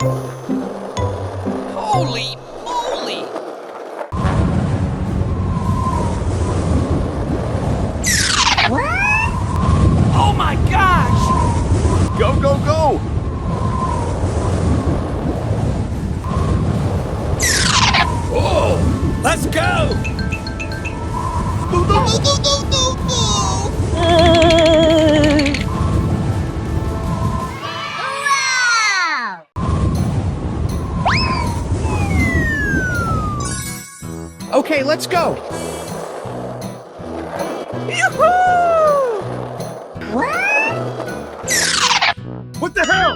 Holy moly! Oh my gosh! Go, go, go! Oh, let's go! No, no, no, no, no, no, no! Okay, let's go. What the hell?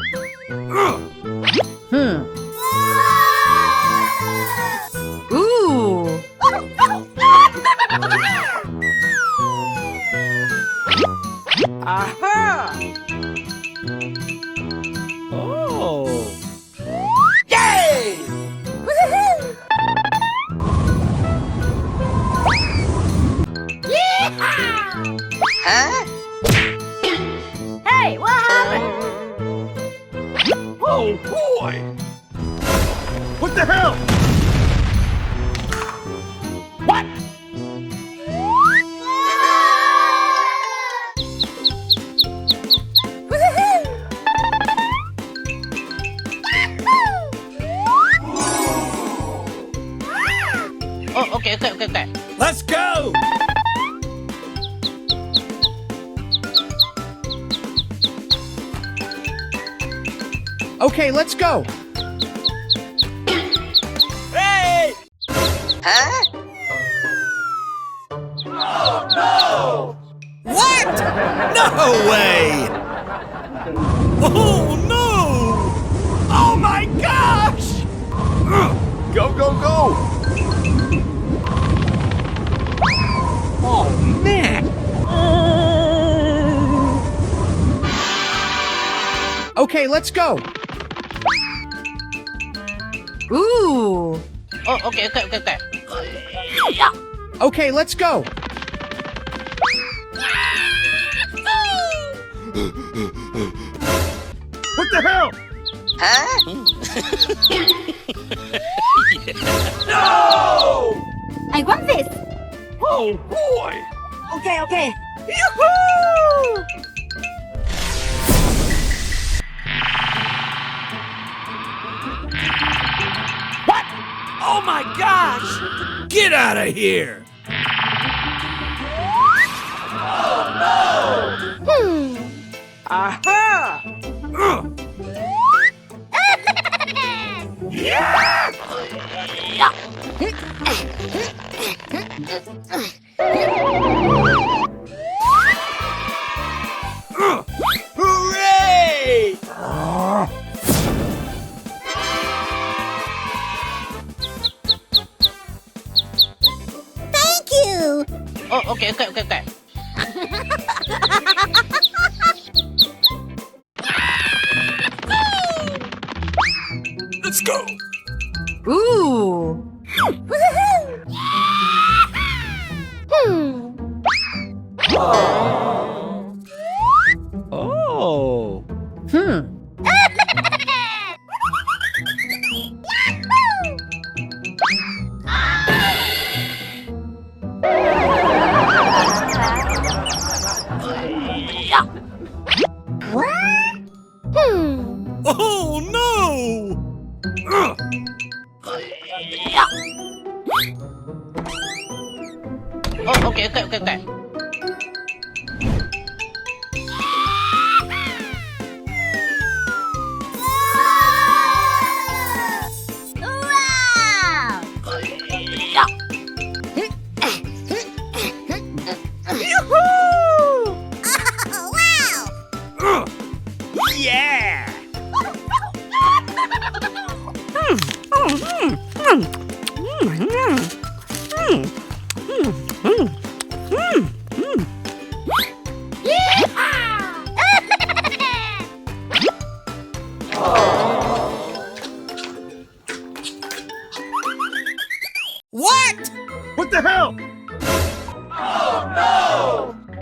Ooh. Aha. Oh! Yay! Huh? Hey, what happened? Oh boy! What the hell? What? Oh, okay. Let's go! Okay, let's go. Hey! Huh? What? No way! Oh no! Oh my gosh! Go, go, go! Oh man! Okay, let's go. Ooh. Oh, okay. Okay, let's go. What the hell? Huh? No! I want this. Oh boy! Okay. Yoo-hoo! What? Oh my gosh! Get out of here! Aha. Hooray! Thank you. Oh, okay. Let's go! Ooh. Oh! Oh no! Oh, okay. Yeah! What? What the hell?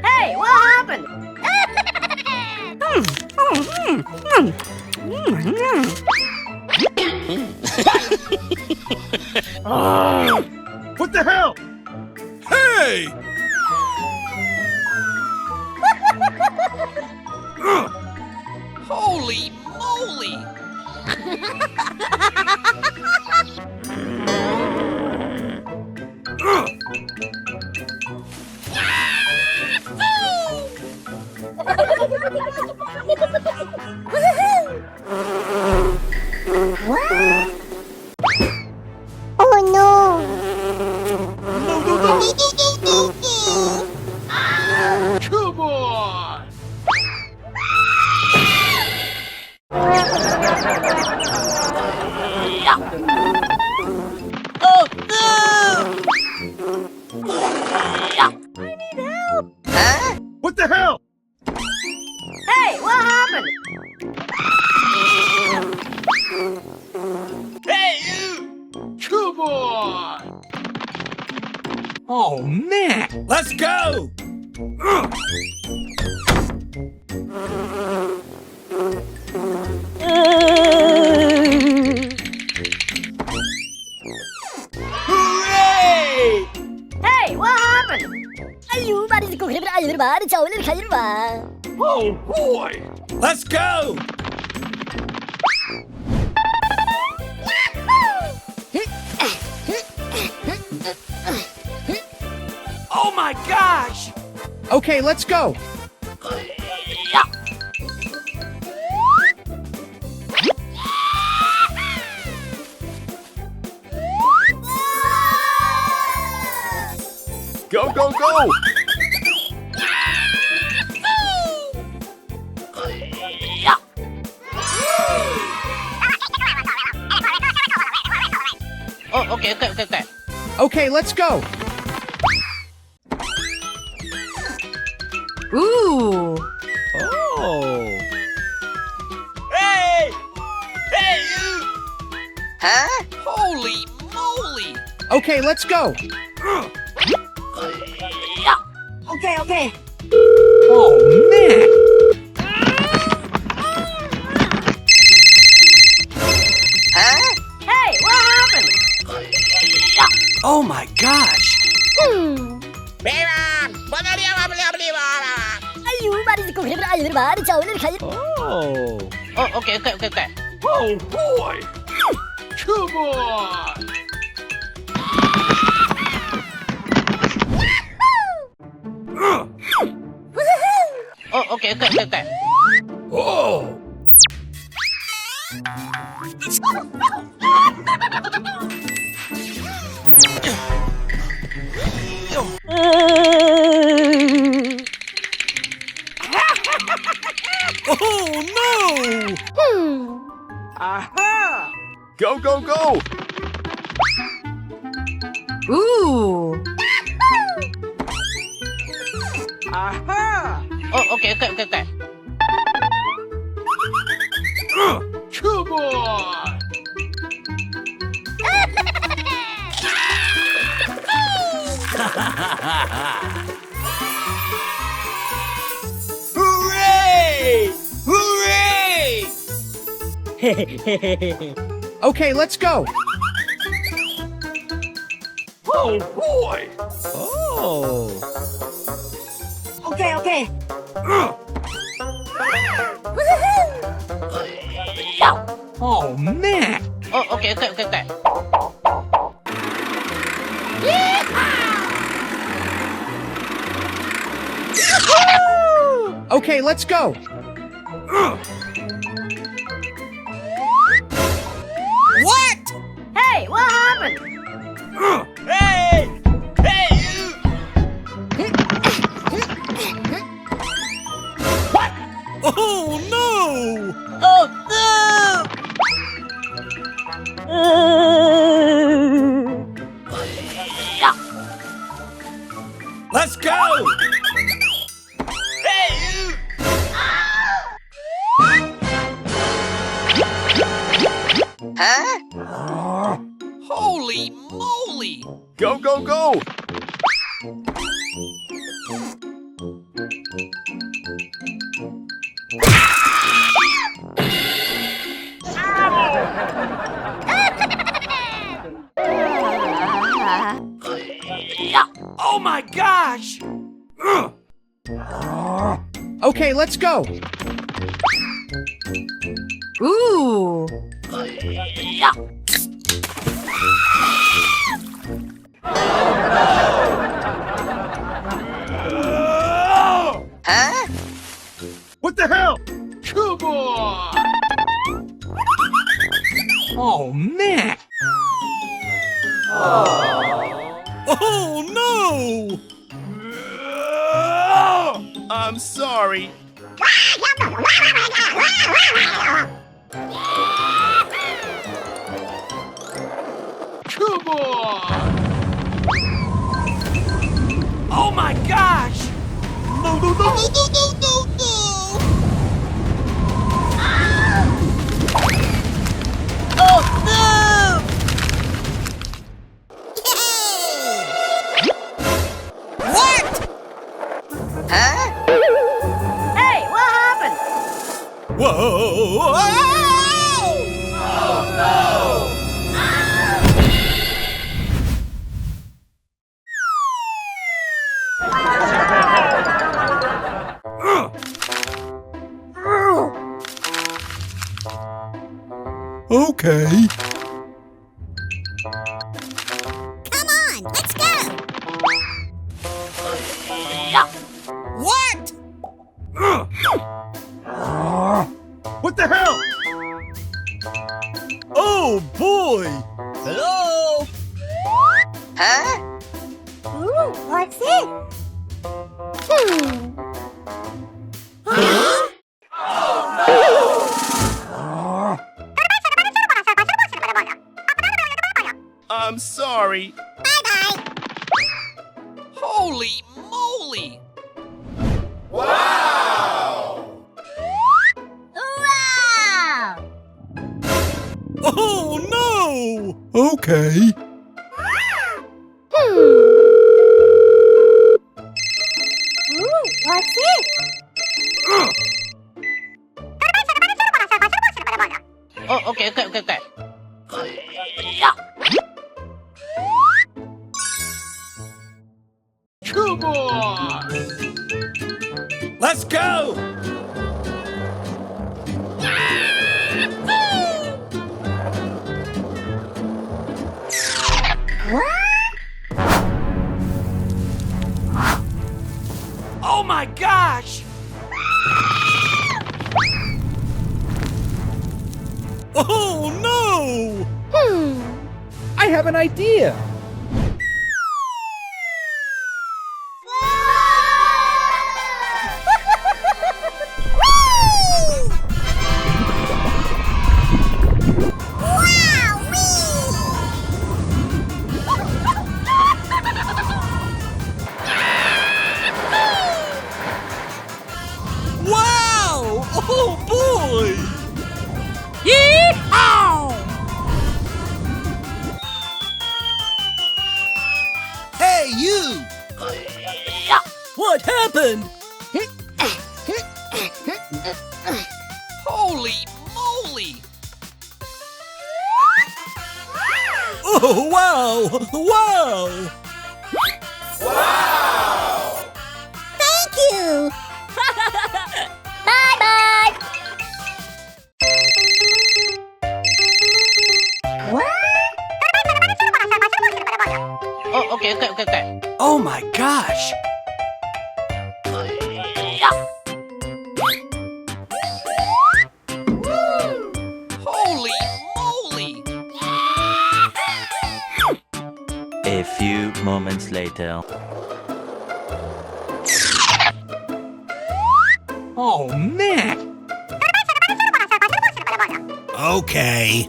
Hey, what happened? What the hell? Hey! Holy moly! Oh no! Come on! Oh no! Huh? What the hell? Hey, what happened? Hey, you! Come on! Oh, man! Let's go! Hooray! Hey, what happened? Ayo, mari ko kira ayo ba? Di chau le khair ba? Oh, boy! Let's go! Oh my gosh! Okay, let's go. Go, go, go! Oh, okay, okay, okay, okay. Okay, let's go. Ooh. Oh! Hey! Hey, you! Huh? Holy moly! Okay, let's go. Okay, okay. Oh, man! Huh? Hey, what happened? Oh my gosh! Ayo, mari ko kira ayo ba? Di chau le khair. Oh! Oh, okay, okay, okay, okay. Oh, boy! Come on! Oh, okay, okay, okay, okay. Oh! Oh, no! Aha! Go, go, go! Ooh. Aha! Oh, okay, okay, okay, okay. Come on! Hooray! Hooray! Okay, let's go. Oh, boy! Oh! Okay, okay. Oh, man! Oh, okay, okay, okay, okay. Okay, let's go. What? Hey, what happened? Hey! Hey, you! What? Oh, no! Oh no! Let's go! Hey, you! Huh? Holy moly! Go, go, go! Oh my gosh! Okay, let's go. Ooh. Huh? What the hell? Come on! Oh man! Oh no! I'm sorry. Come on! Oh my gosh! No, no, no, no, no, no, no, no! Oh no! What? Huh? Hey, what happened? Whoa! Okay. Come on, let's go. What? What the hell? Oh boy! Hello? Huh? Ooh, what's it? I'm sorry. Bye-bye. Holy moly! Wow! Oh no! Okay. Ooh, what's it? Oh, okay. Come on! Let's go! Oh my gosh! Oh no! I have an idea. Wow! Oh boy! Hey, you! What happened? Holy moly! Oh wow! Wow! Thank you. Bye-bye. Oh, okay. Oh my gosh! Holy moly! A few moments later. Oh man! Okay.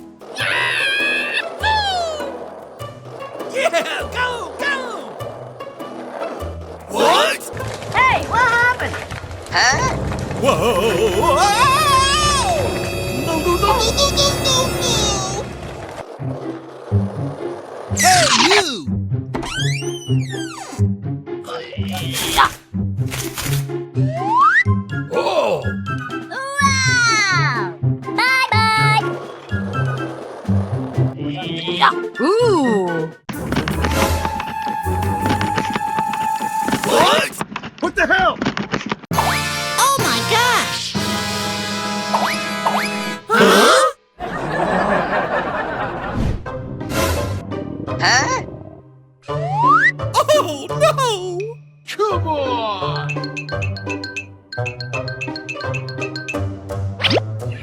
Yeah, go! What? Hey, what happened? Huh? Whoa! No, no, no, no, no, no, no, no! Hey, you! Oh! Wow! Bye-bye. Ooh. Huh? Oh, no! Come on!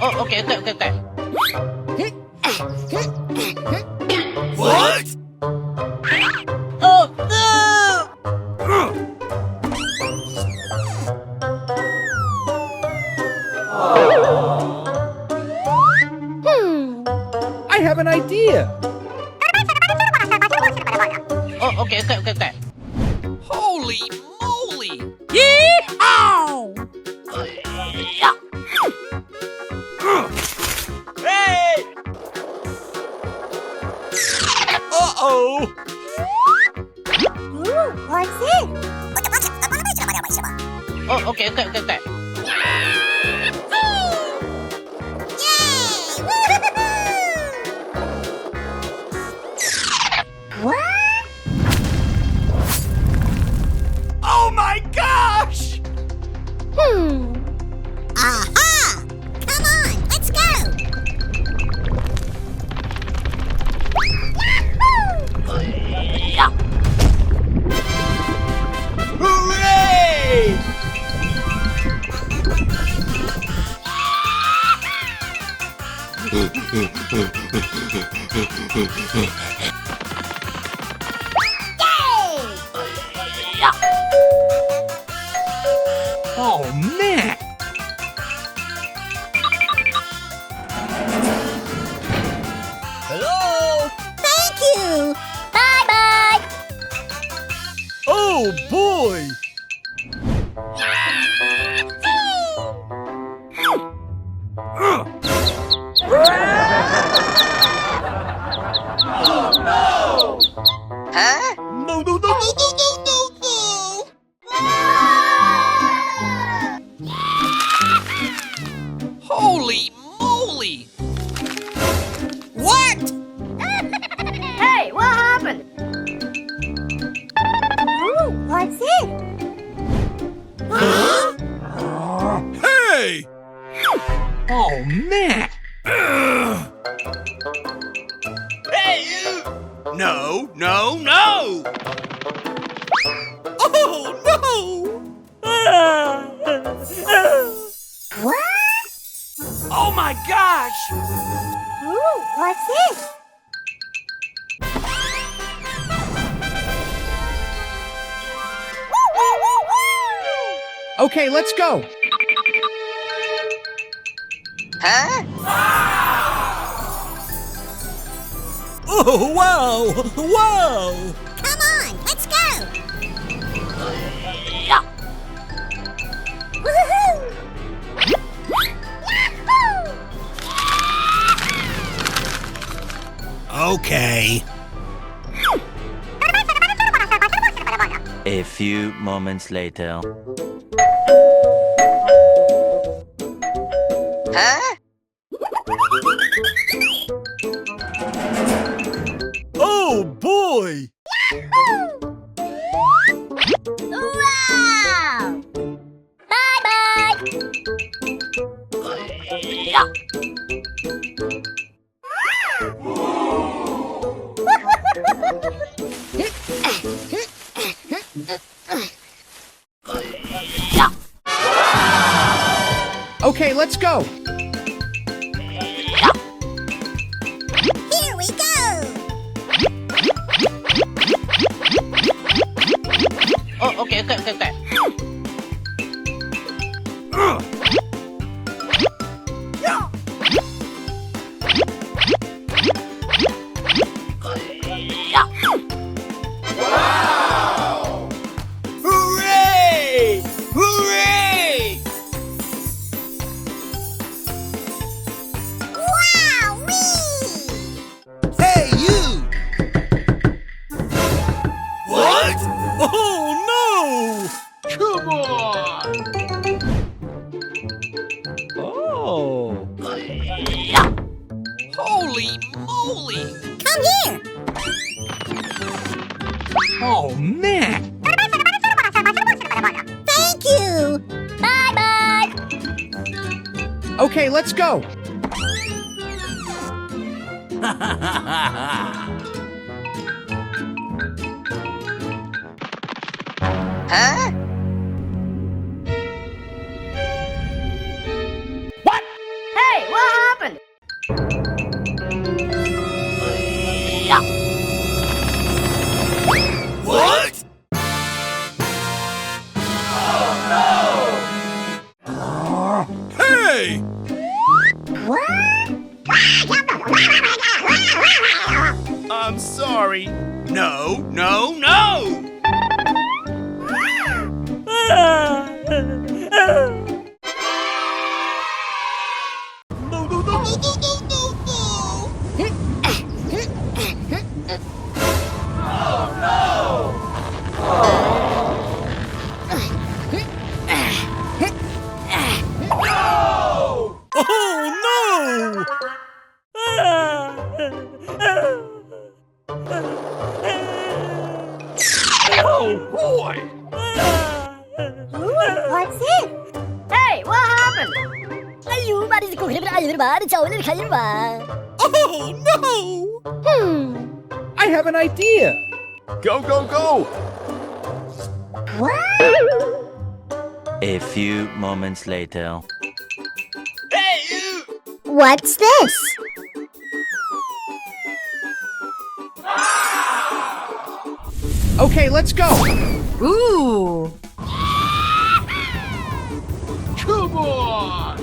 Oh, okay. What? Oh, no! I have an idea. Oh, okay. Holy moly! Yeehaw! Hey! Uh-oh! Ooh, what's it? Oh, okay. What? Oh my gosh! Aha! Come on, let's go! Hooray! Oh man! Hello? Thank you! Bye-bye! Oh boy! Huh? No, no, no, no, no, no, no, no! Holy moly! What? Hey, what happened? Ooh, what's it? Hey! Oh man! Hey you! No, no, no! Oh no! What? Oh my gosh! Ooh, what's it? Okay, let's go. Huh? Oh wow! Wow! Come on, let's go! Woohoo! Yahoo! Okay. A few moments later. Huh? Oh boy! Wow! Bye-bye! Okay, let's go. Here we go! Oh, okay. Hooray! Hooray! Wowee! Hey, you! What? Oh no! Come on! Oh. Holy moly! Come here! Oh man! Thank you! Bye-bye! Okay, let's go. Huh? Hey, what happened? What? Hey! I'm sorry. No, no, no! Oh no! Oh boy! What's it? Hey, what happened? 아유 말이지 꼭 그래 아유 말 저울을 가요 봐. Oh no! I have an idea. Go, go, go! A few moments later. Hey, you! What's this? Okay, let's go. Ooh. Come on.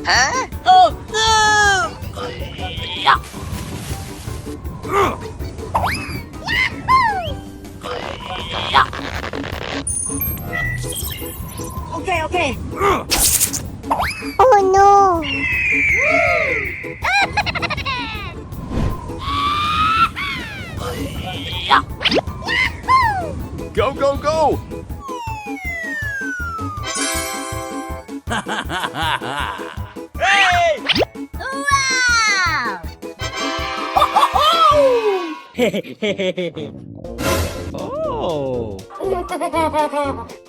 Huh? Oh no! Okay, okay. Oh no! Go, go, go! Hey! Wow! Oh.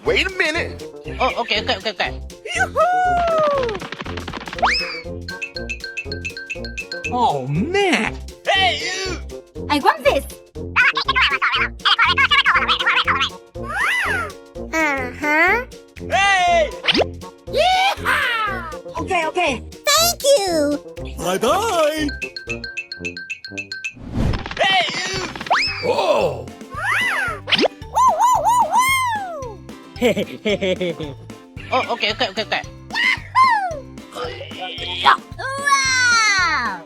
Wait a minute! Oh, okay, okay, okay, okay. Oh man. Hey, you! I want this. Uh-huh. Hey! Okay, okay. Thank you! Bye-bye! Hey, you! Oh! Oh, okay, okay, okay, okay. Wow!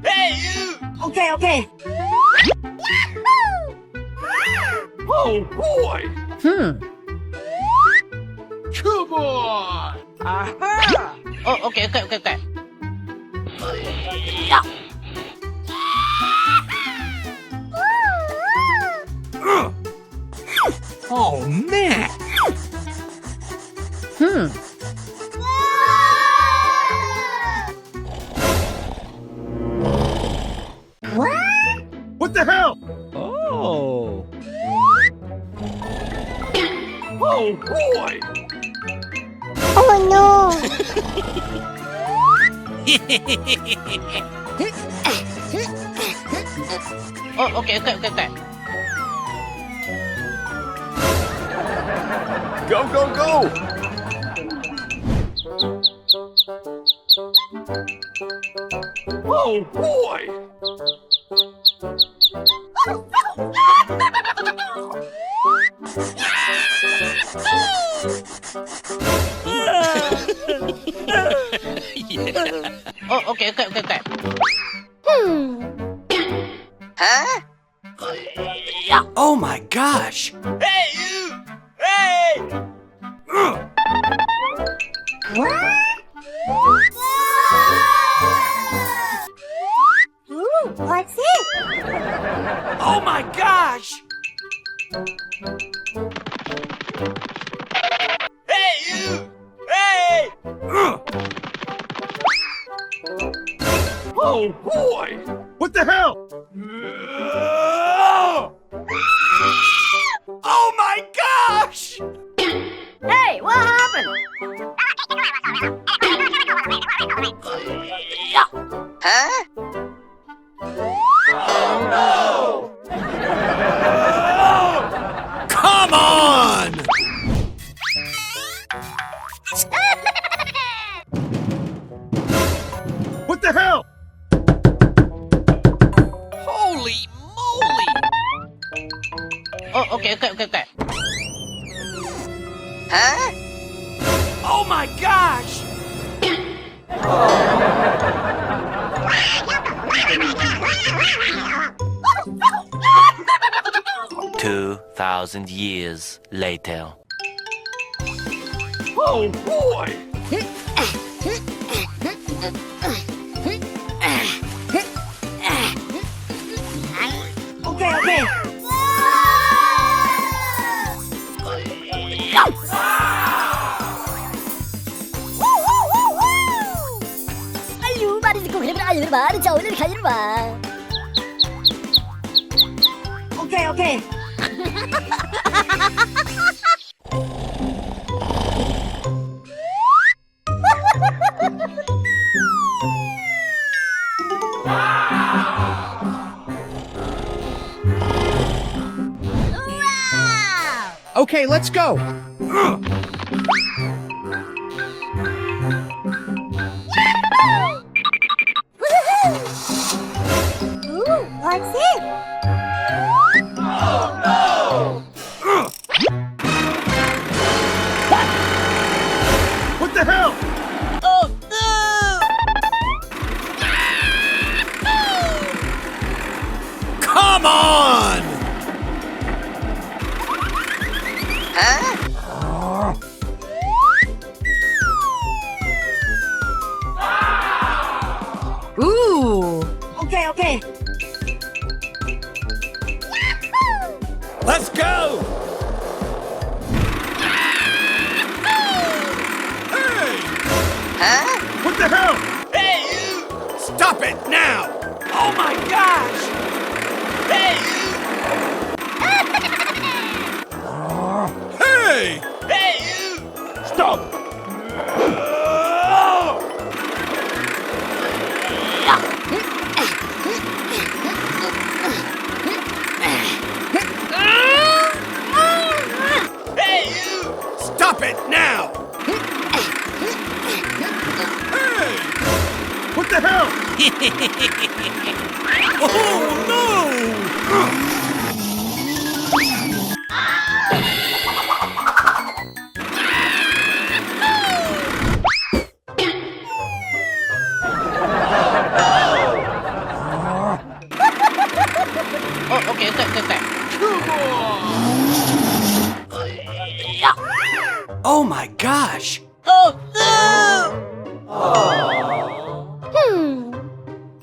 Hey, you! Okay, okay. Oh, boy! Come on. Aha. Oh, okay, okay, okay, okay. Oh man. What the hell? Oh. Oh, boy! Oh no! Oh, okay, okay, okay, okay. Go, go, go! Oh, boy! Oh, okay, okay, okay, okay. Huh? Oh my gosh! Hey, you! Hey! Ooh, what's it? Oh my gosh! Oh boy! What the hell? Oh my gosh! Hey, what happened? Huh? Come on! What the hell? Holy moly! Oh, okay. Huh? Oh my gosh! 2,000 years later. Oh boy! Okay. 아유, 말이지 고기를 아유, 말이 저울을 가지를 마. Okay. Okay, let's go. Ooh, what's it? What the hell? Oh, no! Come on! Huh? Ooh. Okay. Let's go! Hey! Huh? What the hell? Hey, you! Stop it now! Oh my gosh! Hey, you! Hey! Hey, you! Stop! Hey, you! Stop it now! Hey! What the hell? Oh no! Oh, okay. Oh my gosh! Oh, no!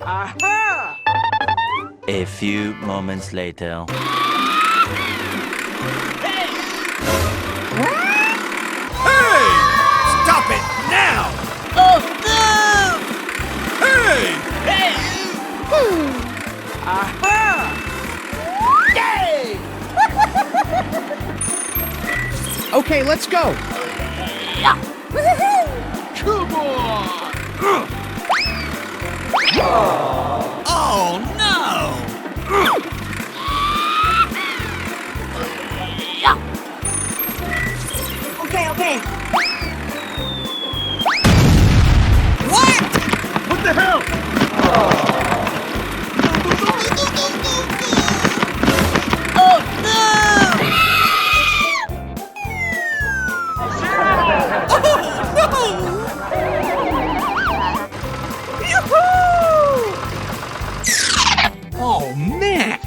Aha! A few moments later. Hey! Stop it now! Oh, no! Hey! Hey! Aha! Okay, let's go. Come on! Oh no! Okay. What? What the hell? Oh, no! Oh, man.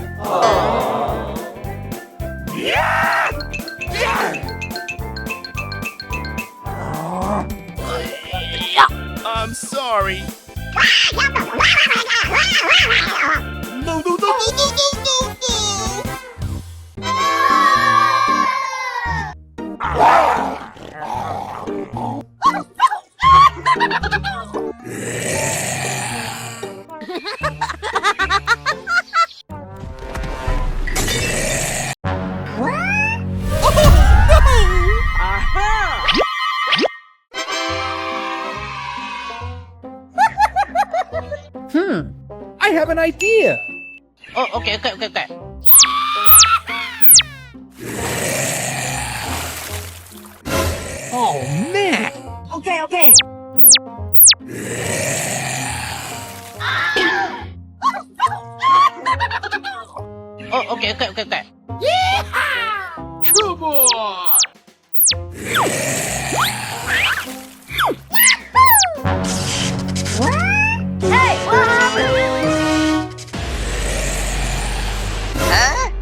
I'm sorry. No! have an idea. Oh, okay. Oh, man. Okay. Oh, okay. Come on!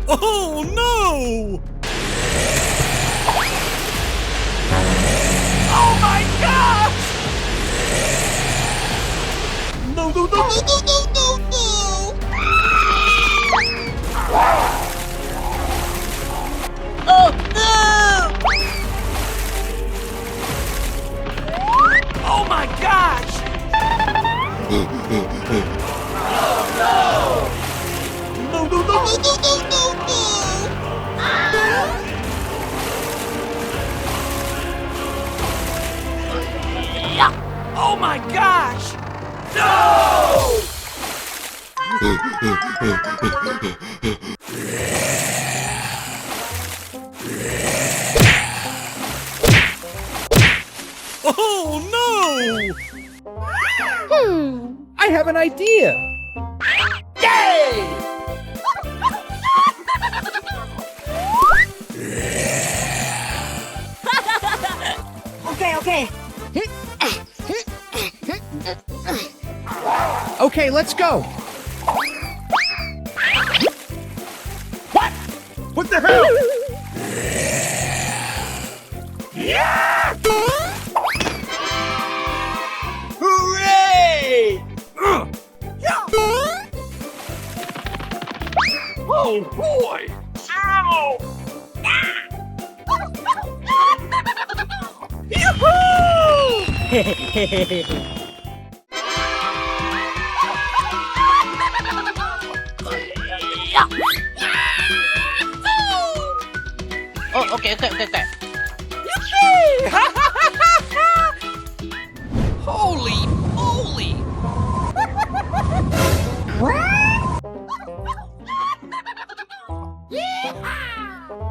Oh no! Oh my gosh! No! Oh, no! Oh my gosh! Oh my gosh! No! Oh no! I have an idea. Yay! Okay. Okay, let's go. What the hell? Yeah! Hooray! Oh boy! Ow! Oh, okay. Holy moly!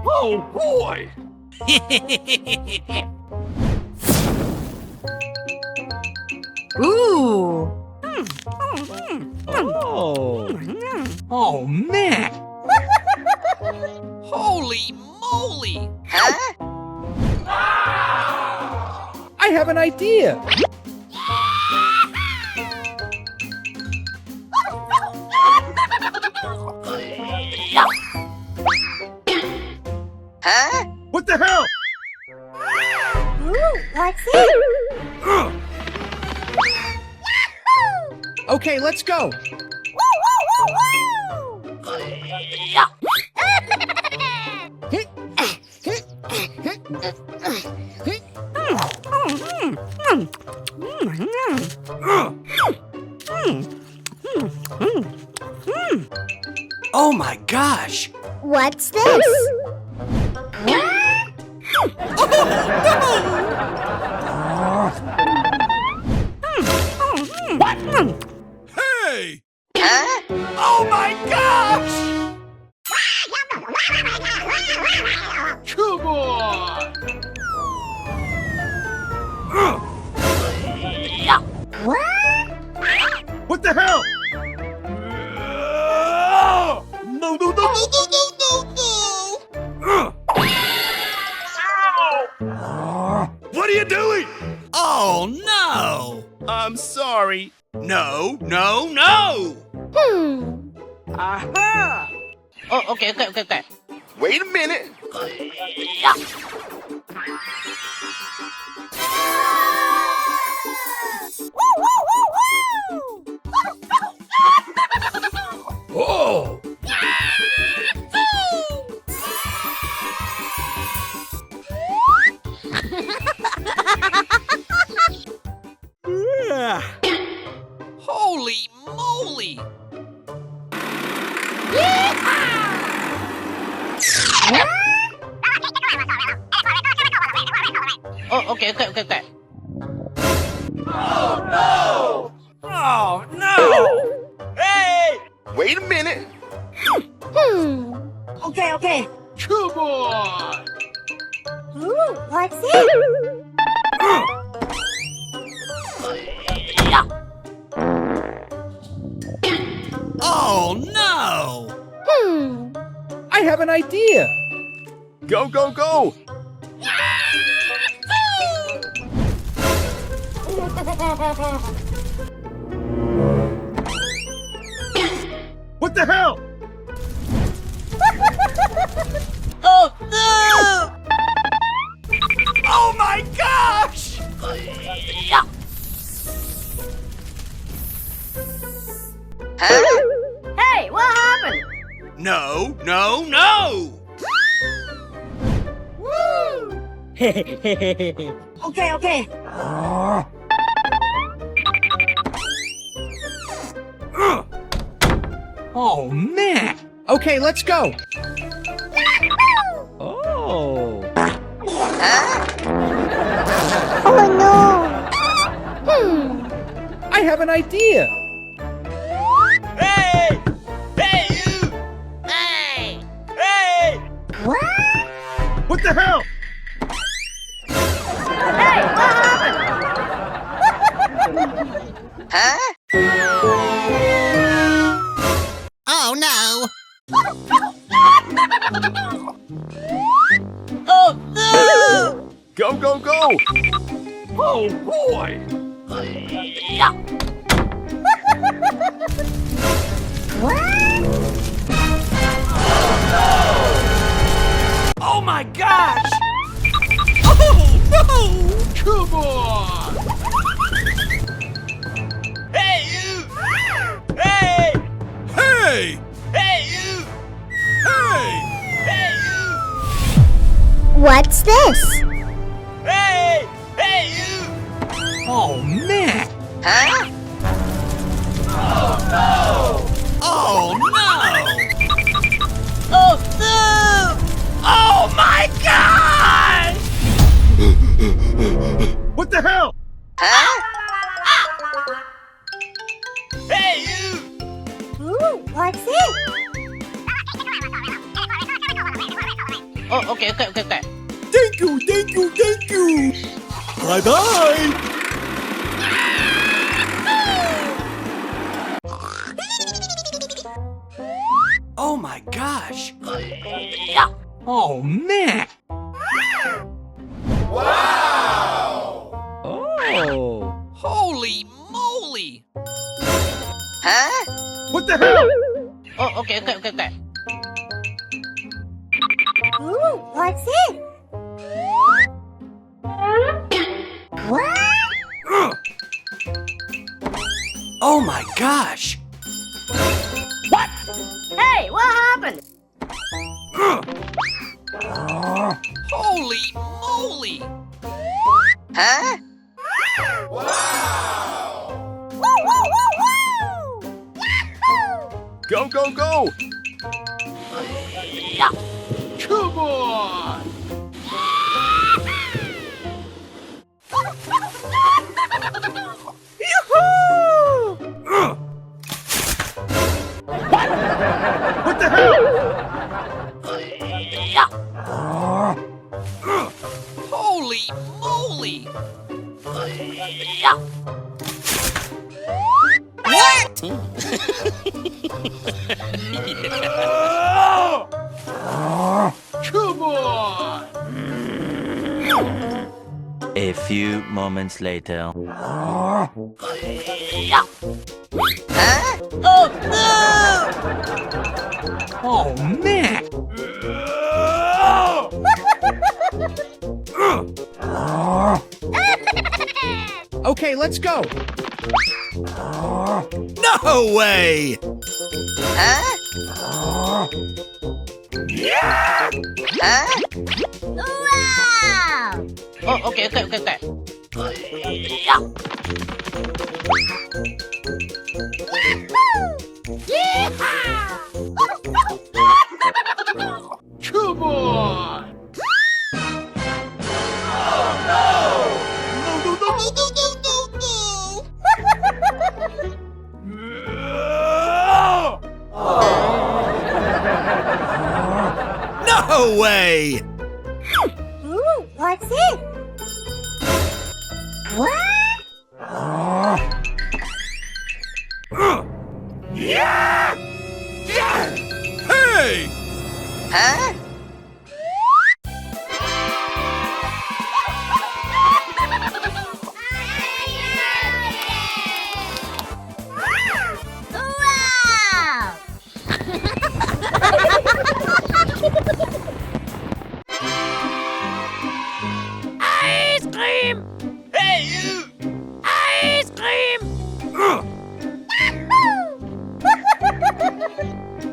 Oh boy! Ooh. Oh, man. Holy moly! I have an idea. What the hell? What's it? Okay, let's go. Oh my gosh! What's this? Hey! Oh my gosh! Come on! What the hell? No! What are you doing? Oh no! I'm sorry. No! Aha! Oh, okay. Wait a minute. Oh! Holy moly! Oh, okay. Oh no! Hey! Okay, okay. Come on! Ooh, what's it? Oh no! I have an idea. Go, go, go! What the hell? Oh no! Oh my gosh! Hey, what happened? No, no, no! Okay, okay. Oh, man. Okay, let's go. Oh. Oh no! I have an idea. Hey! Hey, you! Hey! Hey! What the hell? Hey, what happened? Oh no! Oh no! Go, go, go! Oh boy! Oh my gosh! Oh no! Come on! Hey, you! Hey! Hey! Hey, you! Hey! Hey, you! What's this? Hey! Hey, you! Oh, man. Oh no! Oh no! Oh my god! What the hell? Hey, you! Ooh, what's it? Oh, okay. Thank you, thank you, thank you! Bye-bye! Oh my gosh! Oh, man. Wow! Oh. Holy moly! What the hell? Oh, okay. Ooh, what's it? What? Oh my gosh! Hey, what happened? Holy moly! Woo, woo, woo, woo! Go, go, go! Come on! What the hell? Holy moly! Come on! A few moments later. Oh no! Oh, man. Okay, let's go. No way! Wow! Oh, okay. Come on! No way! Ooh, what's it? What? Hey! Huh? Wow! Ice cream! Hey, you! Ice cream!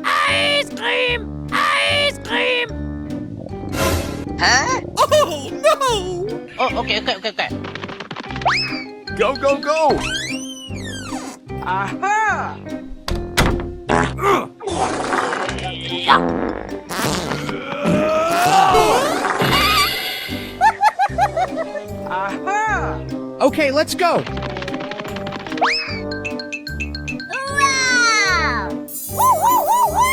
Ice cream! Ice cream! Huh? Oh, no! Oh, okay. Go, go, go! Aha! Aha! Okay, let's go. Wow! Woo, woo, woo, woo!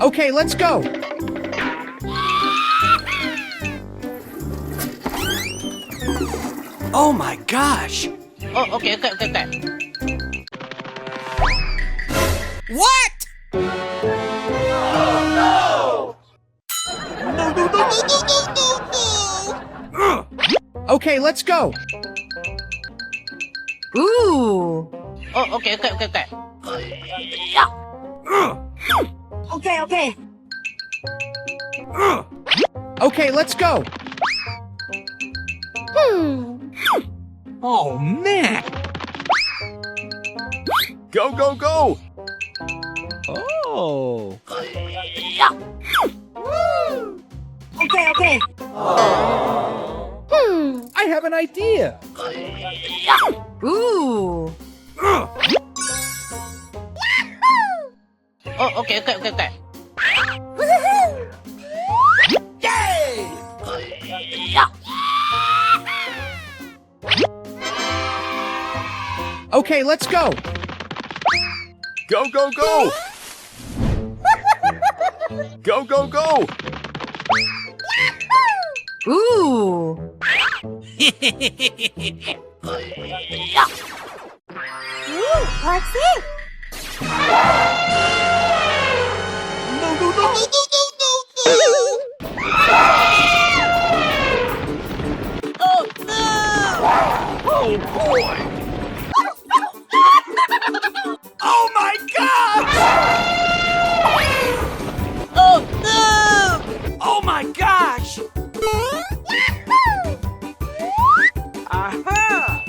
Okay, let's go. Oh my gosh! Oh, okay. What? Okay, let's go. Ooh! Oh, okay. Okay. Okay, let's go. Oh, man. Go, go, go! Oh. Okay. I have an idea. Ooh! Oh, okay. Okay, let's go. Go, go, go! Go, go, go! Ooh! Ooh, what's it? Oh, no! Oh boy! Oh my gosh! Oh, no! Oh my gosh! Aha!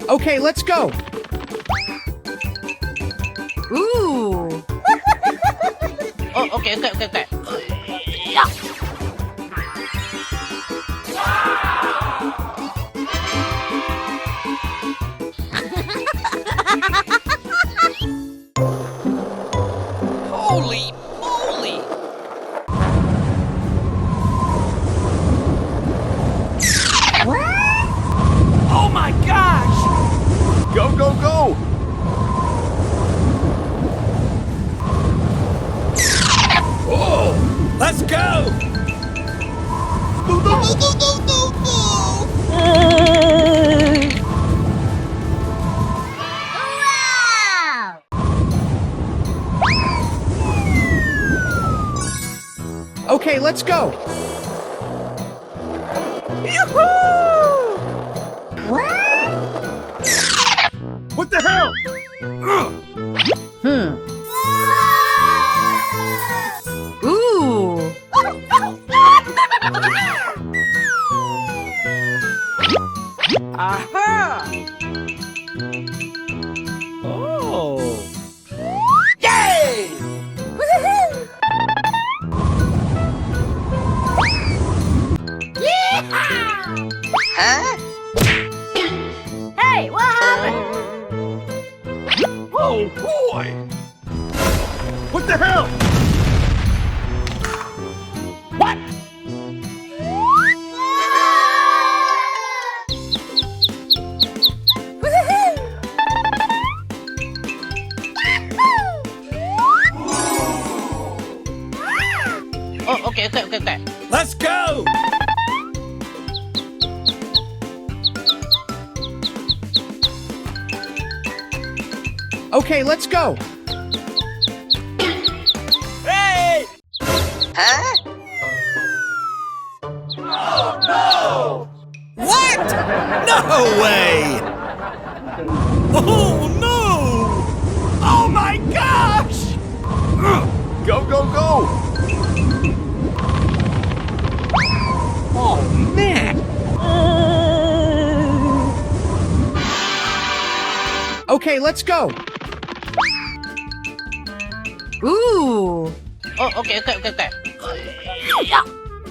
Okay, let's go. Ooh! Oh, okay. Holy moly! Oh my gosh! Go, go, go! Oh! Let's go! Wow! Okay, let's go. What the hell? Ooh! Aha! Oh. Yay! Woohoo! Huh? Hey, what happened? Oh, okay. Let's go! Okay, let's go. Hey! What? No way! Oh no! Oh my gosh! Go, go, go! Oh, man. Okay, let's go. Ooh. Oh, okay.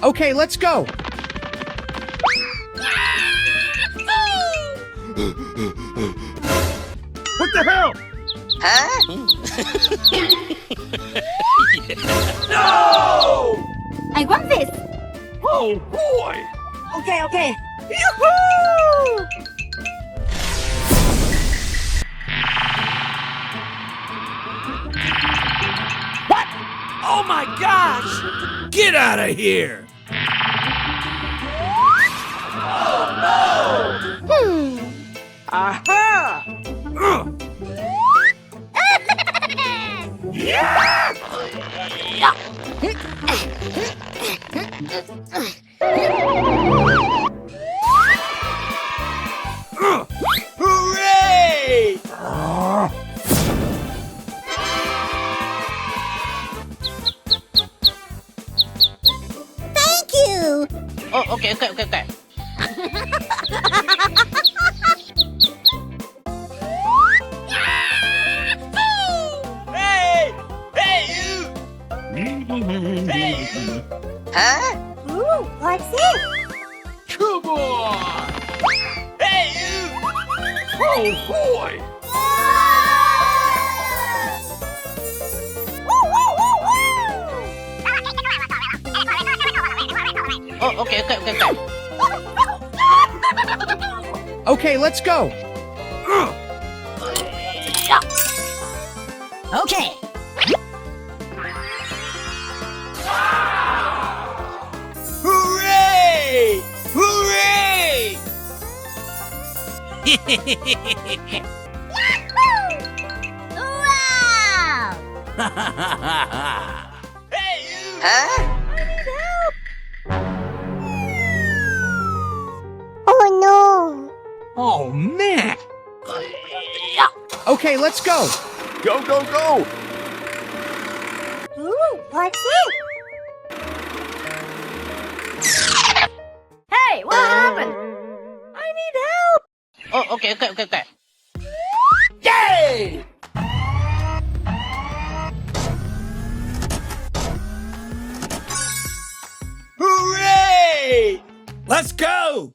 Okay, let's go. What the hell? No! I want this. Oh boy! Okay. What? Oh my gosh! Get out of here! Aha! Hooray! Thank you. Oh, okay. Hey! Hey you! Hey you! Ooh, what's it? Come on! Hey you! Oh boy! Oh, okay. Okay, let's go. Okay. Hooray! Hooray! Wow! Hey you! Oh no! Oh, man. Okay, let's go. Go, go, go! Ooh, what's it? Hey, what happened? I need help! Oh, okay. Yay! Hooray! Let's go!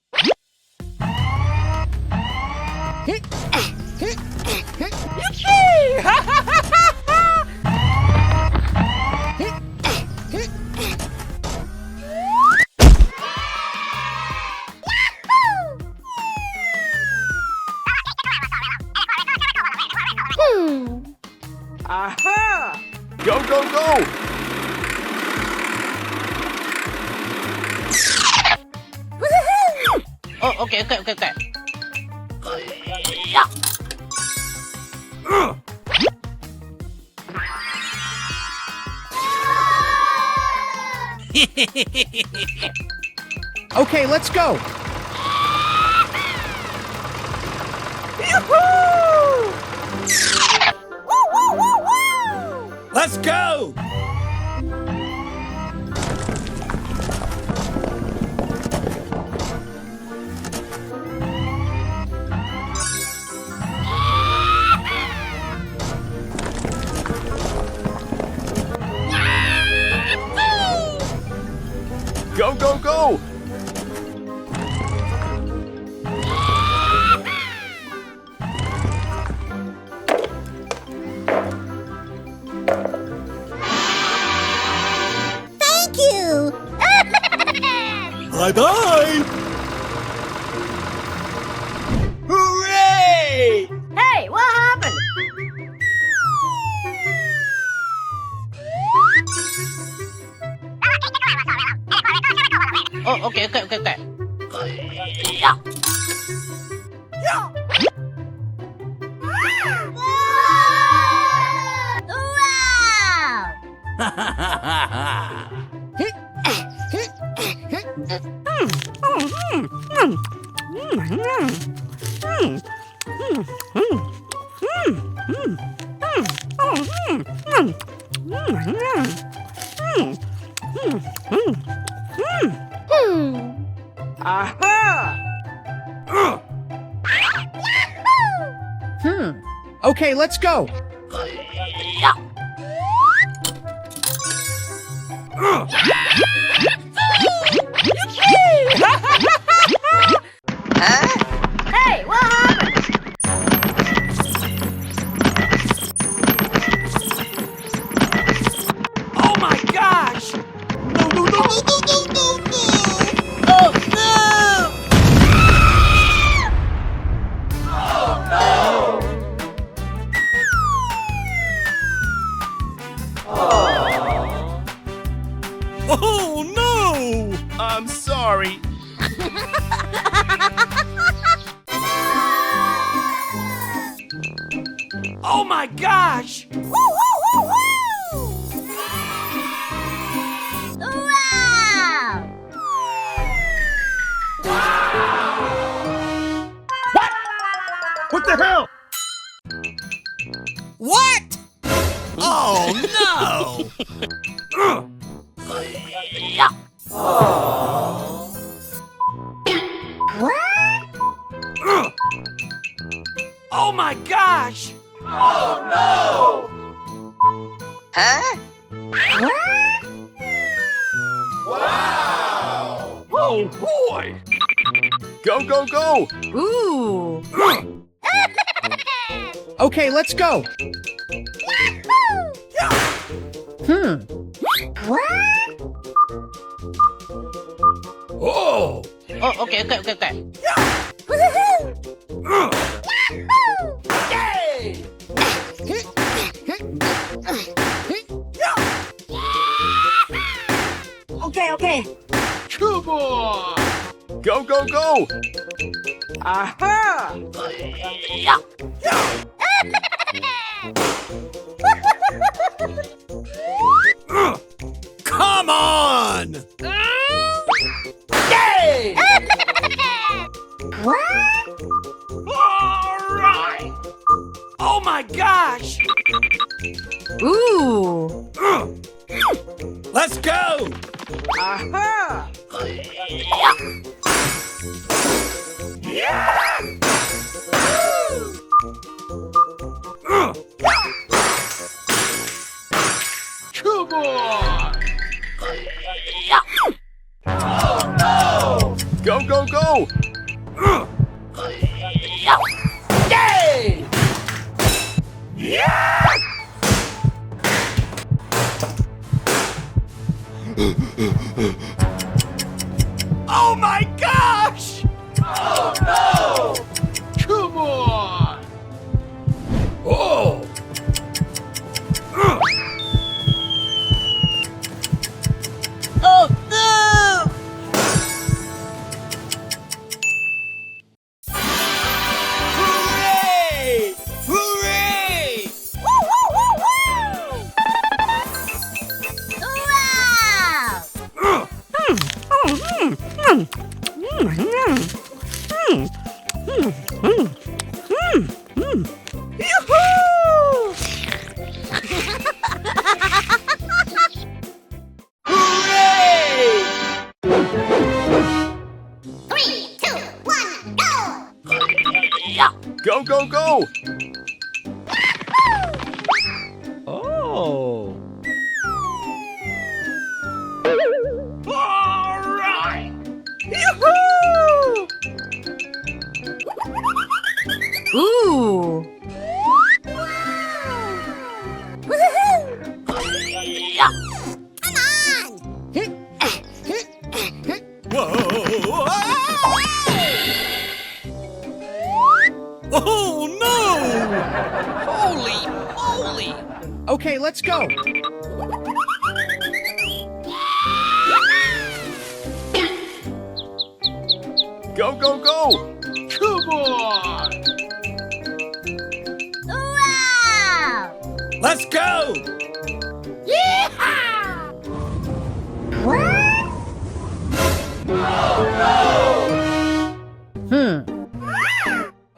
Aha! Go, go, go! Oh, okay. Okay, let's go. Let's go! Go, go, go! Thank you! Bye-bye! Hooray! Hey, what happened? Oh, okay. Aha! Okay, let's go. Hey, what happened? Oh my gosh! No, no, no, no, no, no, no, no! Oh no! Oh no! I'm sorry. Oh my gosh! What the hell? What? Oh no! Oh my gosh! Oh boy! Go, go, go! Ooh. Okay, let's go. Oh! Oh, okay. Yay! Okay. Come on! Go, go, go! Aha! Come on! Yay! All right! Oh my gosh! Ooh. Let's go! Aha! Come on! Go, go, go! Yay! Oh my gosh! Oh no! Come on! Oh! Oh no! Hooray! Hooray! Hooray! 3, 2, 1, go! Go, go, go! Oh! All right! Ooh. Come on! Whoa! Okay, let's go. Go, go, go! Come on! Wow! Let's go! Yeehaw! What?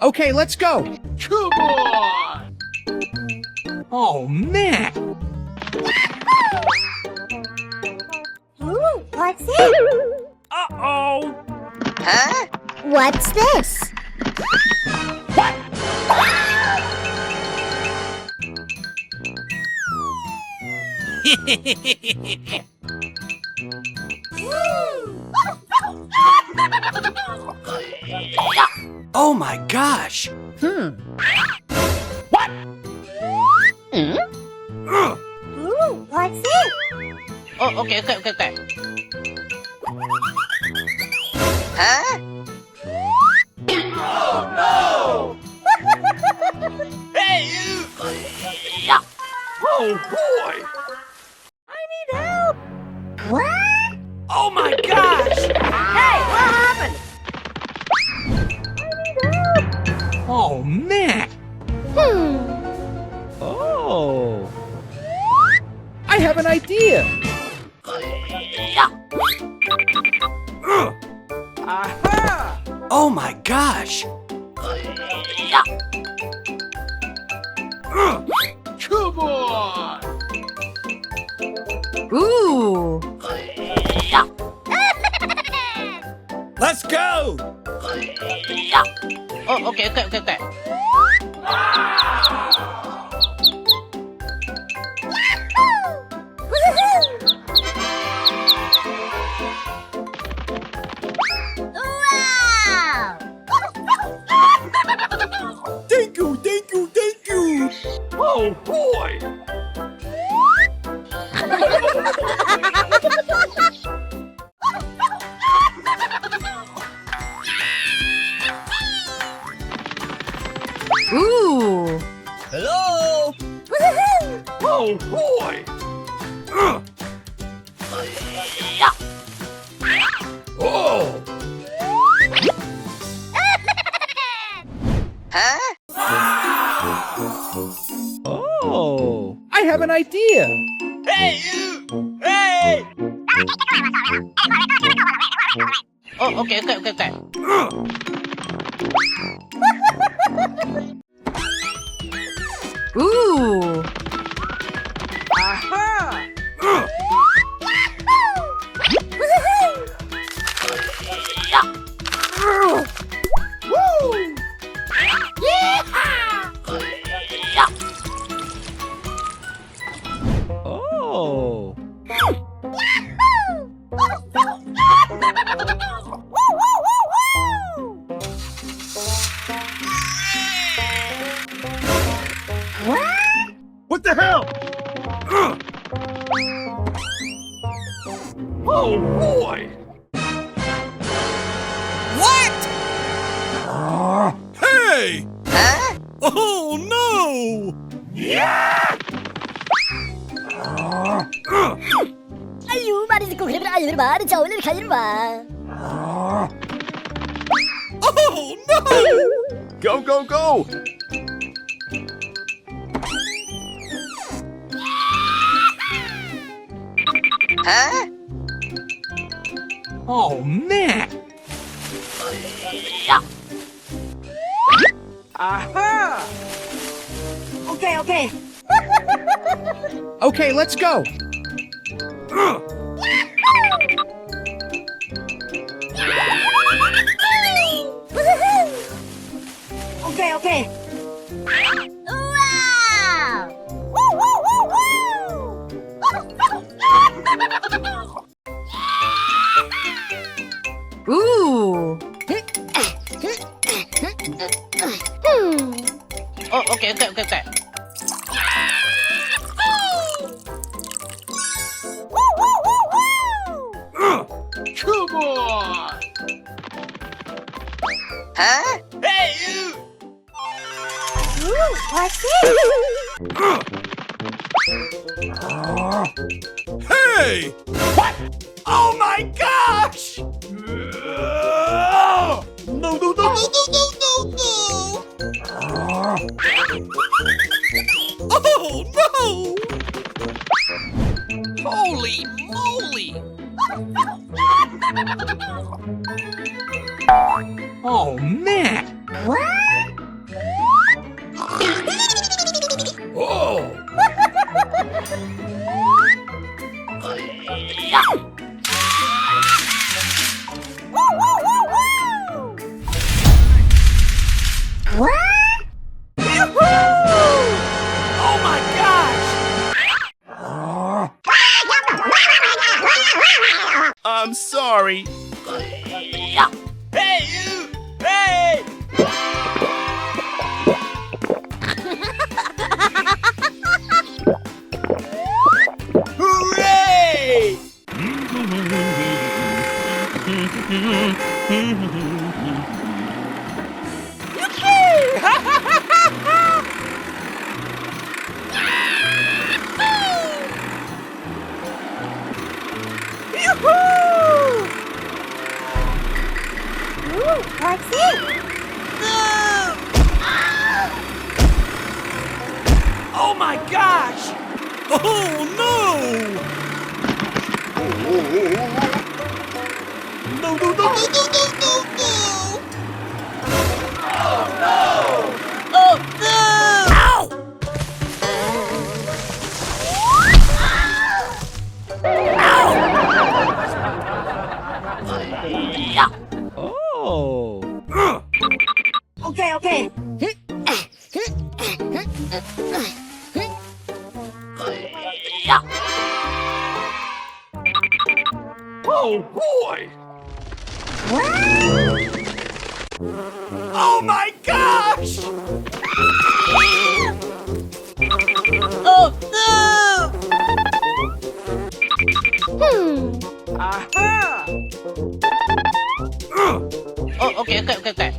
Okay, let's go. Come on! Oh, man! Ooh, what's it? Uh-oh! Huh? What's this? Oh my gosh! Ooh, what's it? Oh, okay. Huh? Hey, you! Oh boy! What? Oh my gosh! Hey, what happened? Oh, man! Oh. I have an idea! Aha! Oh my gosh! Come on! Ooh. Let's go! Oh, okay. Wow! Thank you, thank you, thank you! Oh boy! Ooh. Hello? Oh boy! Oh! Huh? Oh. I have an idea! Hey, you! Hey! Oh, okay. Ooh. Aha! Oh. What the hell? Oh boy! What? Hey! Huh? Oh no! 아유, 말이 고개를 아유, 말이 저울을 가지를 마. Oh no! Go, go, go! Huh? Oh, man! Aha! Okay. Okay, let's go. Okay. Wow! Woo, woo, woo, woo! Ooh. Oh, okay. Come on! Huh? Hey, you! Ooh, what's it? Hooray! What? Oh my gosh! No, no, no, no, no, no, no, no! Oh, no! Holy moly! Oh, man! Oh! Oh my gosh! I'm sorry. Hey, you! Hey! Hooray! Oh my gosh! Oh, no! No, no, no, no, no, no, no, no! Oh! Okay, okay. Oh boy! Oh my gosh! Aha! Oh, okay, okay, okay, okay.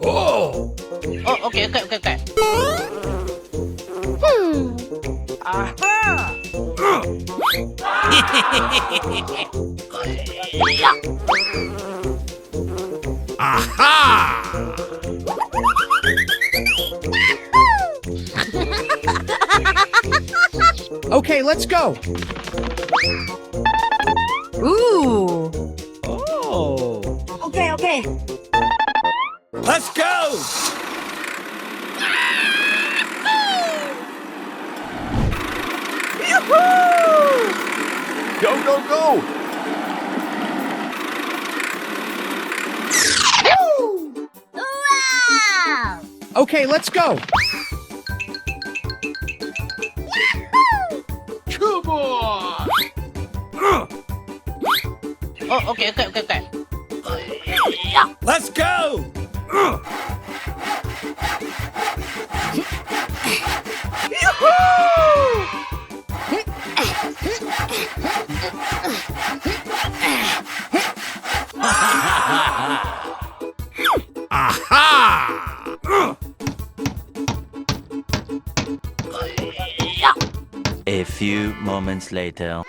Oh! Oh, okay, okay, okay, okay. Aha! Aha! Okay, let's go! Ooh. Oh! Okay, okay. Let's go! Go, go, go! Wow! Okay, let's go! Come on! Oh, okay, okay, okay, okay. Let's go! Aha! A few moments later.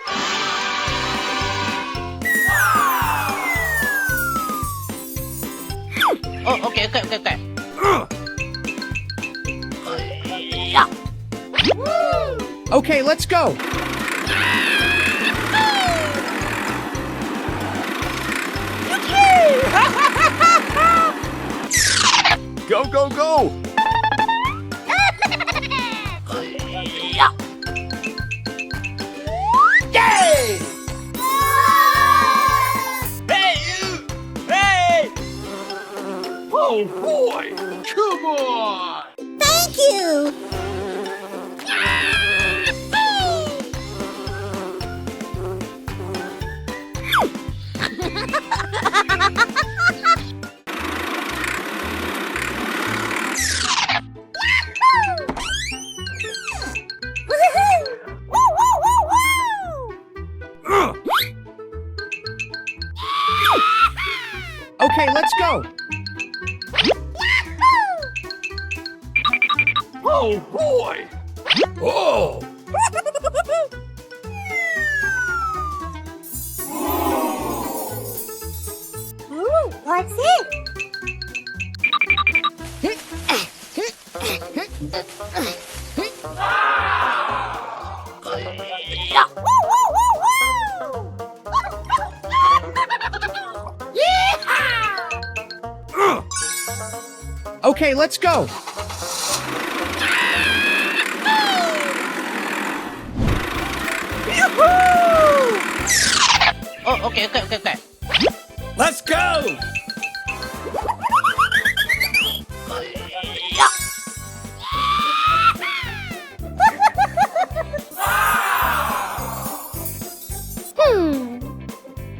Oh, okay, okay, okay, okay. Okay, let's go! Go, go, go! Yay! Hey, you! Hey! Oh boy! Come on! Thank you! Okay, let's go. Oh boy! Oh! Ooh, what's it? Okay, let's go. Oh, okay. Let's go!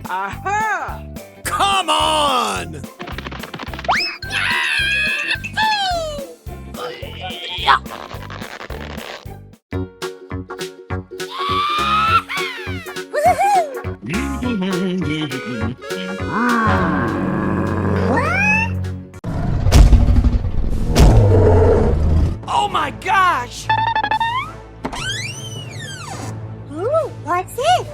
Aha! Come on! Oh my gosh! Ooh, what's it?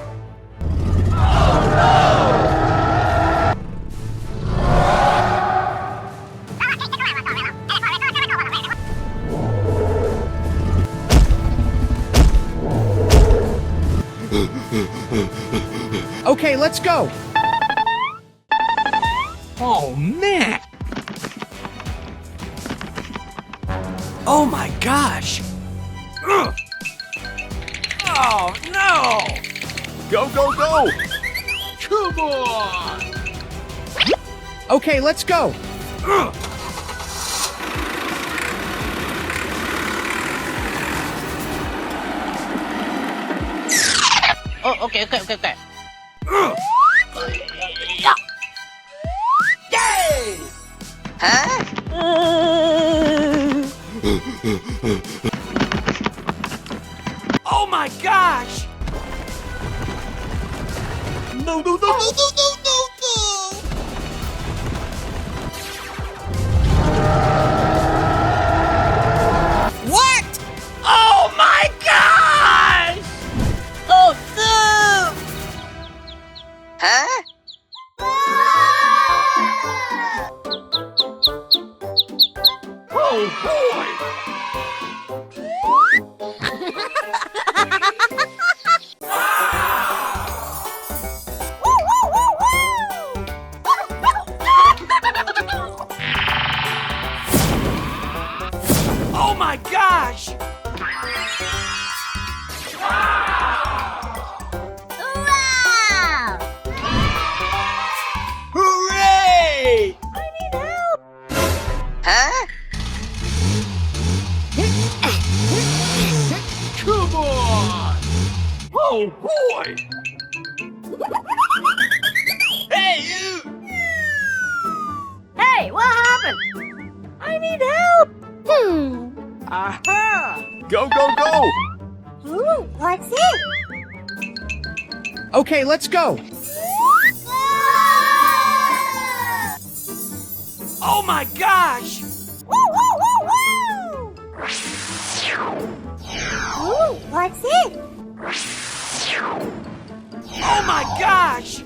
Okay, let's go. Oh man! Oh my gosh! Ugh. Oh no! Go, go, go! Come on! Okay, let's go. Ugh. Oh, okay. Ugh. Yay! Oh my gosh! No, no, no, no, no, no, no, no! What? Oh my gosh! Oh no! Oh boy! Oh my gosh! Wow! Hooray! Come on! Oh boy! Hey you! Hey, what happened? I need help. Aha! Go, go, go! Ooh, what's it? Okay, let's go. Oh my gosh! Ooh, what's it? Oh my gosh!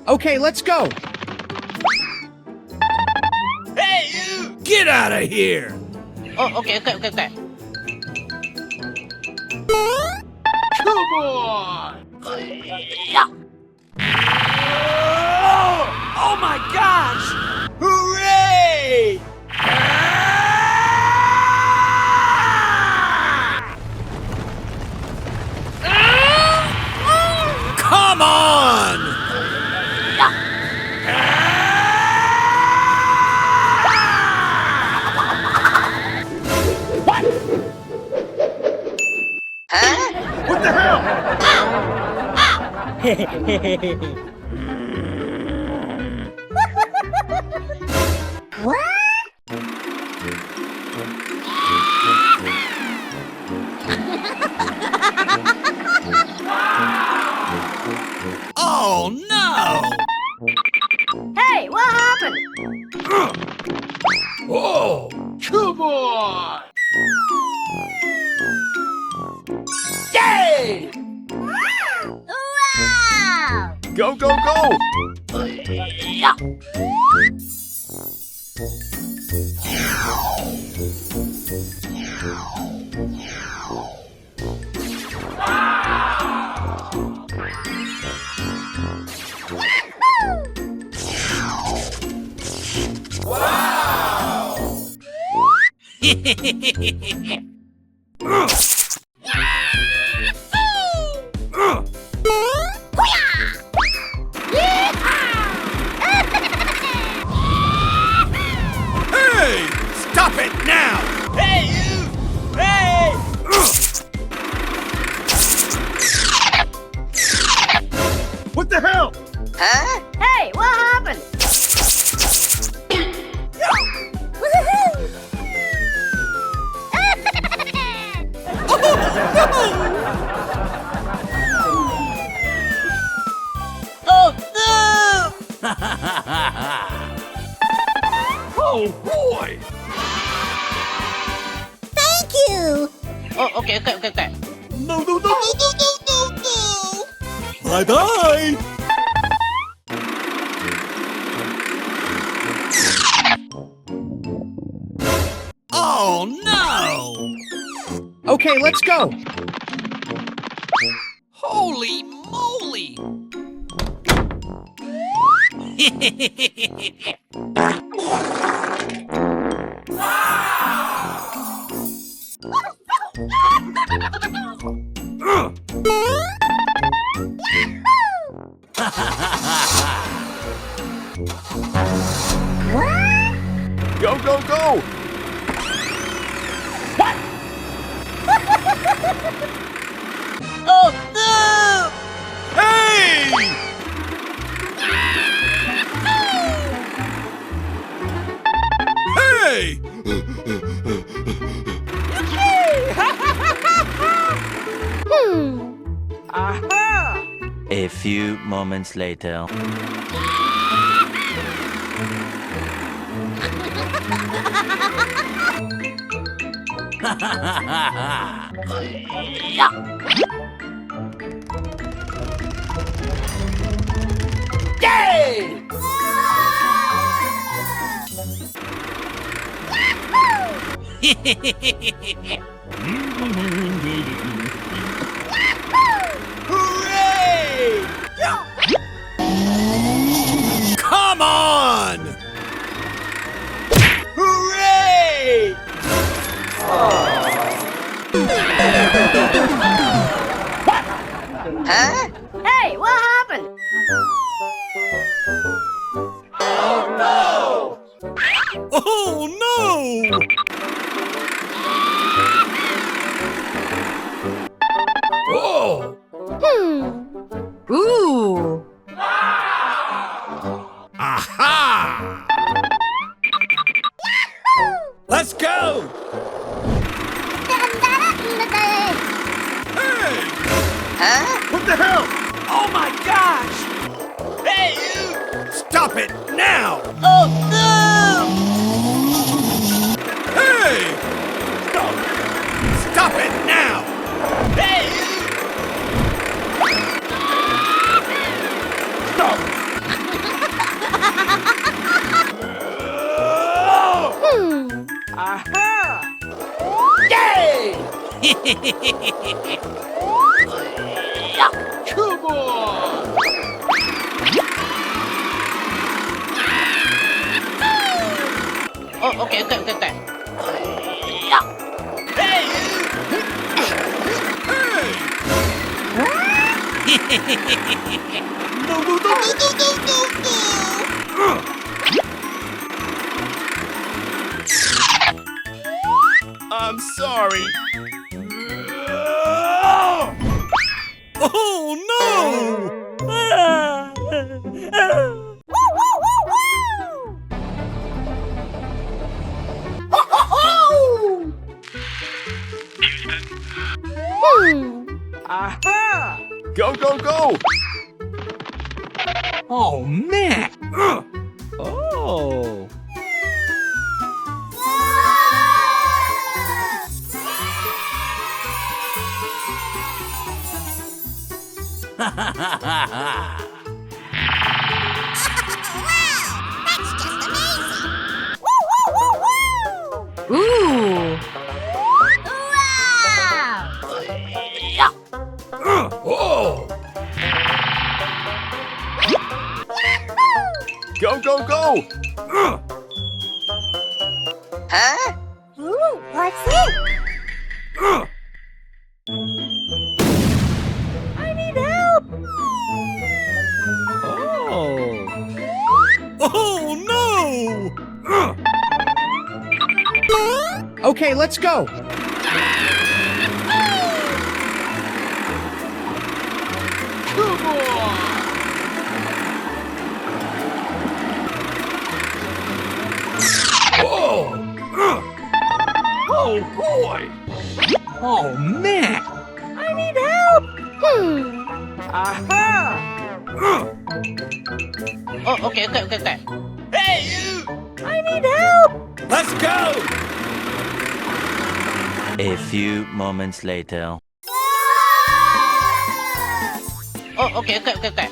Okay, let's go. Hey you! Get out of here! Oh, okay. Come on! Oh my gosh! Hooray! Come on! What the hell? Come on! Yay! Wow! Go, go, go! Hey! Stop it now! Hey, you! Hey! What the hell? Huh? Hey, what happened? Oh no! Oh boy! Thank you! Oh, okay. No, no, no, no, no, no, no, no! Bye-bye! Oh no! Okay, let's go. Holy moly! Go, go, go! Oh no! Hey! Hey! Aha! A few moments later. Yay! Hooray! Come on! Hooray! Huh? Hey, what happened? Oh, no! Oh! Ooh! Aha! Let's go! Hey! Huh? What the hell? Oh my gosh! Hey, you! Stop it now! Oh no! Hey! Stop! Stop it now! Hey, you! Stop! Aha! Yay! Come on! Oh, okay. Hey, you! Hey! No, no, no, no, no, no, no, no! I'm sorry. Oh, no! Aha! Go, go, go! Oh, man! Oh! Ooh! Oh! Go, go, go! Huh? Ooh, what's it? I need help! Oh no! Okay, let's go. Come on! Oh! Oh boy! Oh, man. I need help! Oh, okay. Hey, you! I need help! Let's go! A few moments later. Oh, okay. Oh, okay.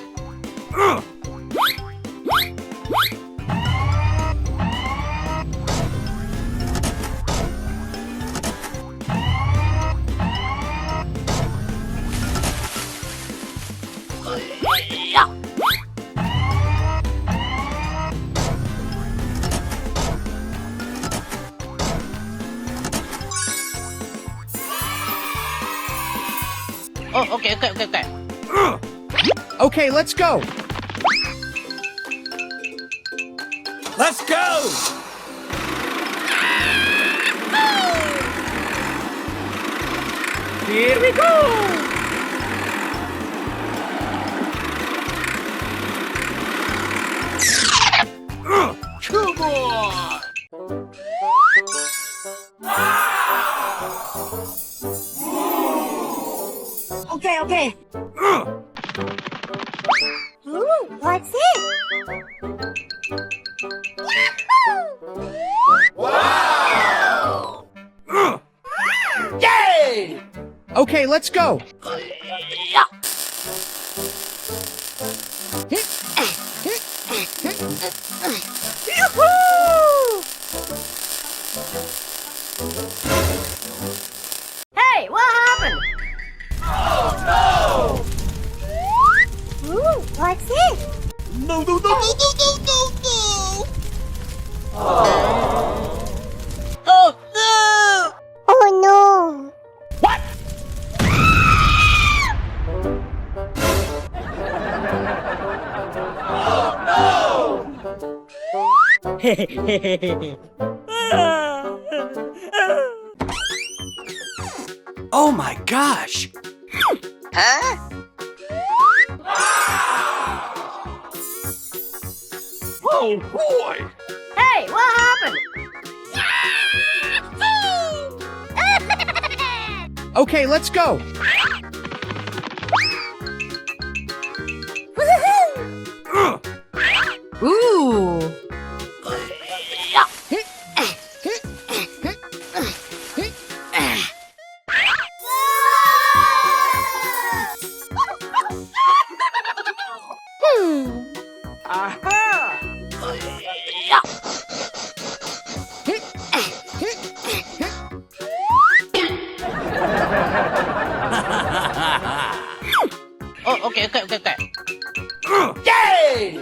Okay, let's go. Let's go! Here we go. Come on! Okay. Ooh, what's it? Yay! Okay, let's go. Hey, what happened? Ooh, what's it? No, no, no, no, no, no, no, no! Oh, no! Oh no! What? Oh my gosh! Huh? Oh, boy. Hey, what happened? Okay, let's go. Ooh! Oh, okay. Yay!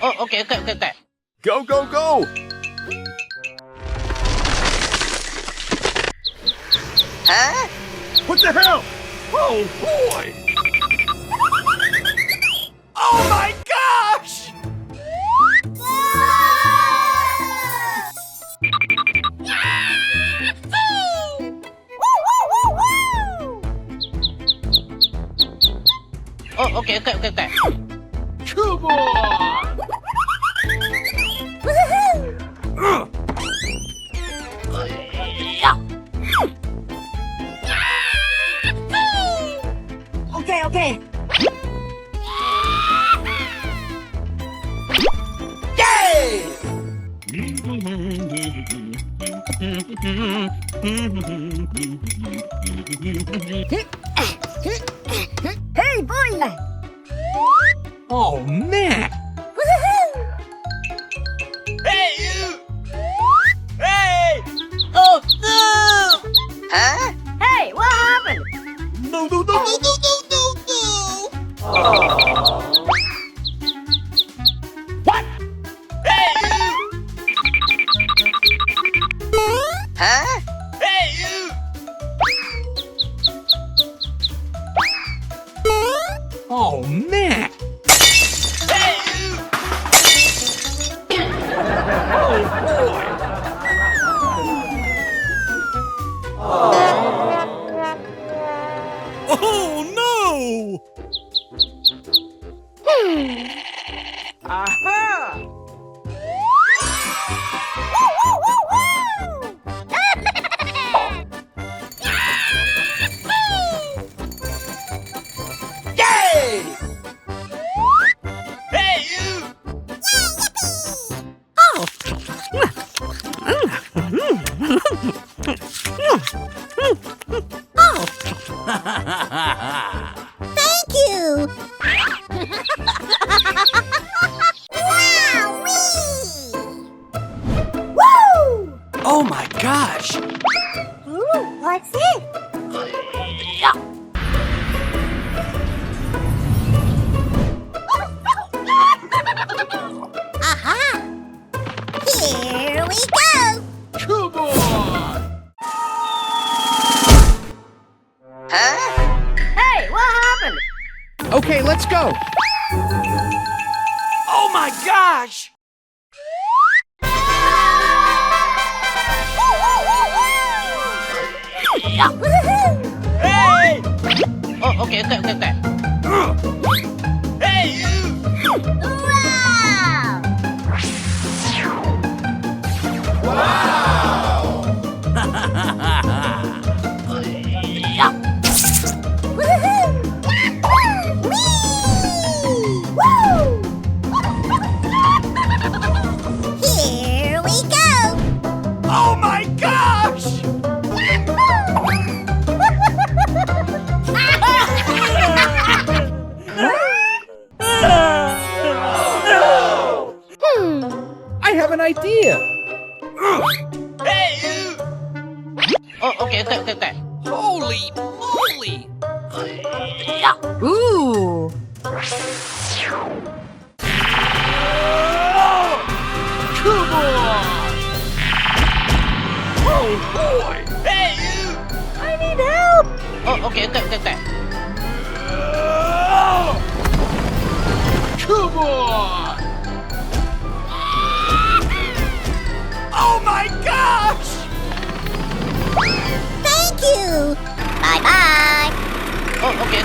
Oh, okay. Go, go, go! Huh? What the hell? Oh, boy. Oh my gosh! Oh, okay. Come on! Okay. Yay! Hey, boy! Oh, man. Hey, you! Hey! Oh, no! Huh? Hey, what happened? No, no, no, no, no, no, no, no! Hey, you! Huh? Hey, you! Oh, man. Hey, you! Oh, no! Yay! Hey, you! Thank you! Woo! Oh my gosh! Ooh, what's it? Aha! Here we go! Come on. Huh? Hey, what happened? Okay, let's go. Oh my gosh! Hey! Oh, okay. Hey, you! Wow! Here we go! Oh my gosh! I have an idea. Hey, you! Oh, okay. Holy moly! Ooh. Come on. Oh, boy. Hey, you! I need help. Oh, okay. Come on. Oh my gosh! Thank you! Bye-bye! Oh, okay.